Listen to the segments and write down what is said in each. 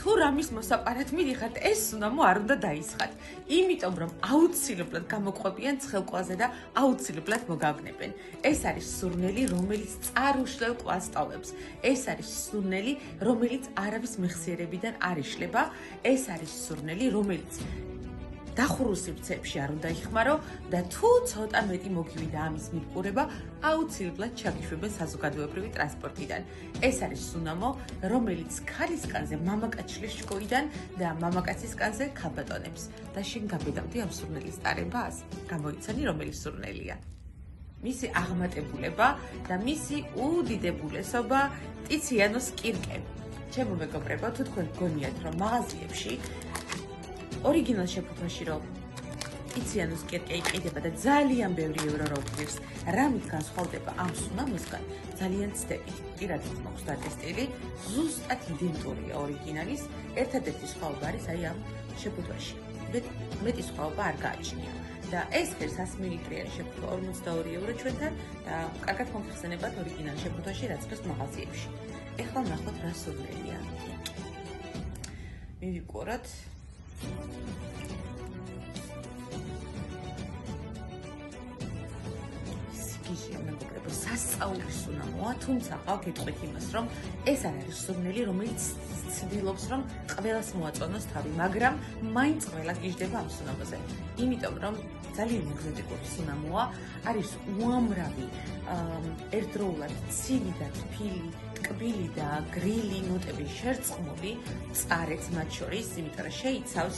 თუ რამის მოსაპარად მიდიხართ, ეს სუნამო არ უნდა დაისხათ. იმიტომ რომ აუცილებლად გამოყვებიან ცხელკვაზე და აუცილებლად მოგაგნებენ. ეს არის სურნელი, რომელიც წარუშლელ კვას ტოვებს. ეს არის სურნელი, რომელიც არავის მეხსიერებიდან არ იშლება. ეს არის სურნელი, რომელიც დახურულ სივრცეებში არ უნდა იხმარო და თუ ცოტა მეტი მოგივიდა ამის მიყურება, აუცილებლად ჩაგიშვებენ საზოგადოებრივი ტრანსპორტიდან. ეს არის სუნამო, რომელიც ქალისკანზე მამაკაცშლის შკოიდან და მამაკაცისკანზე ქალბატონებს. და შენ გაბედავდი ამ სურნელის ტარებას? გამოიცანი, რომელი სურნელია? მისი აღმატებულება და მისი უდიდებულესობა ტიციანოს კირკე. ჩემო მეგობრებო, თუ თქვენ გგონიათ, რომ მაღაზიებში ორიგინალ შეფუთვაში რომ ტიციანოს კირკე იყიდება და ძალიან ბევრი ევრო როგვირს, რამით განსხვავდება ამ სუნამოსგან, ძალიან ცდები. პირადად მაქვს დატესტილი, ზუსტად იდენტურია ორიგინალის, ერთადერთი სხვაობა არის აი ამ შეფუთვაში. მეტი სხვაობა არ გააჩნია. და ეს ხერს 100 მილiliტრიანი შეფუთვა 42 ევრო ჩვენთან და კარგად მომხსენებათ ორიგინალ შეფუთვაში, რაც ხერს მაღაზიებში. ეხლა ნახოთ რა სურნელია. მივიყუროთ. მეგობრებო, სასწაულის სუნამოა, თუმცა გავკითხეთ იმას, რომ ეს არ არის სურნელი, რომელიც ცდილობს, რომ ყველას მოაწონოს თავი, მაგრამ მაინც ყველა გიждდება ამ სუნამოზე. იმიტომ რომ ძალიან ეგზოტიკური სუნამოა, არის უამრავი ერთდროულად ცივი და თბილი, ტკბილი და გრილი ნოტები შერწყმული, მწარეც მათ შორის, იმიტომ რომ შეიცავს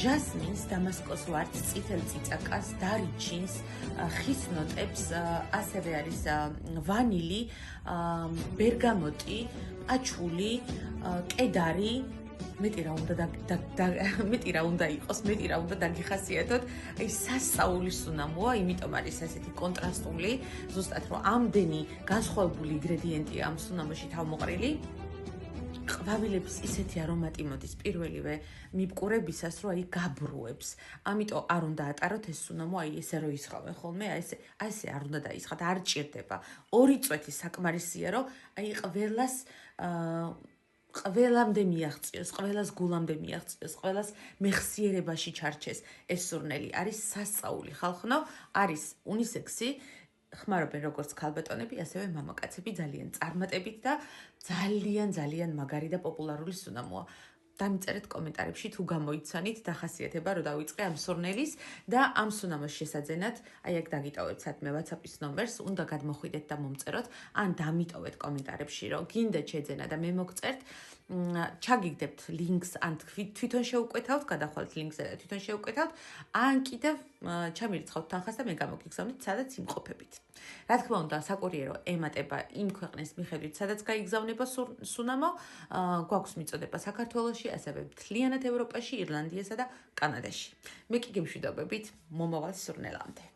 ჟასმინს, დამასკოს ვარდს, წითელ წიწაკას, დარიჩინს, ხის ნოტებს, ასევე არის ვანილი, ბერგამოტი, აჩული, კედარი, მეტი რა უნდა იყოს, მეტი რა უნდა დაგიხასიათოთ. აი სასწაული სუნამოა, იმიტომ არის ასეთი კონტრასტული, ზუსტად რომ ამდენი განსხვავებული ინგრედიენტია ამ სუნამოში თავმოყრილი. ყვავილების ისეთი არომატი მოდის პირველივე მიბყურებისას, რომ აი გაბრუებს. ამიტომ არ უნდა ატაროთ ეს სუნამო, აი ესე რო ისხავენ ხოლმე, აი ესე არ უნდა დაისხათ, არ ჭირდება. 2 წვეთი საკმარისია, რომ აი ყველამდე მიაღწიოს, ყველას გულამდე მიაღწიოს, ყველას მეხსიერებაში ჩარჩეს ეს სურნელი. არის სასწაული ხალხნო, არის უნისექსი, ხმარობენ როგორც ქალბატონები, ასევე მამაკაცები ძალიან წარმატებით და ძალიან მაგარი და პოპულარული სუნამოა. დამიწერეთ კომენტარებში თუ გამოიცანით დახასიათება რომ დავიწყე ამ სურნელის და ამ სუნამოს შესაძენად, აი აქ დაგიტოვეთ სადმე WhatsApp-ის ნომერს, უნდა გადმოხვიდეთ და მომწეროთ, ან დამიტოვეთ კომენტარებში რომ გინდათ შეძენა და მე მოგწერთ, ჩაგიგდებთ ლინკს, ან თვითონ შეუკვეთავთ, გადახვალთ ლინკზე და თვითონ შეუკვეთავთ, ან კიდევ ჩამირიცხავთ თანხას და მე გამოგიგზავნით, სადაც იმყოფებით. რა თქმა უნდა, საკურიერო ემატება იმ ქვეყნის მიხედვით, სადაც გაიგზავნება სუნამო, გვაქვს მიწოდება საქართველოში, ასევე მთლიანად ევროპაში, ირლანდიასა და კანადაში. მე კი გემშვიდობებით მომავალ სურნელამდე.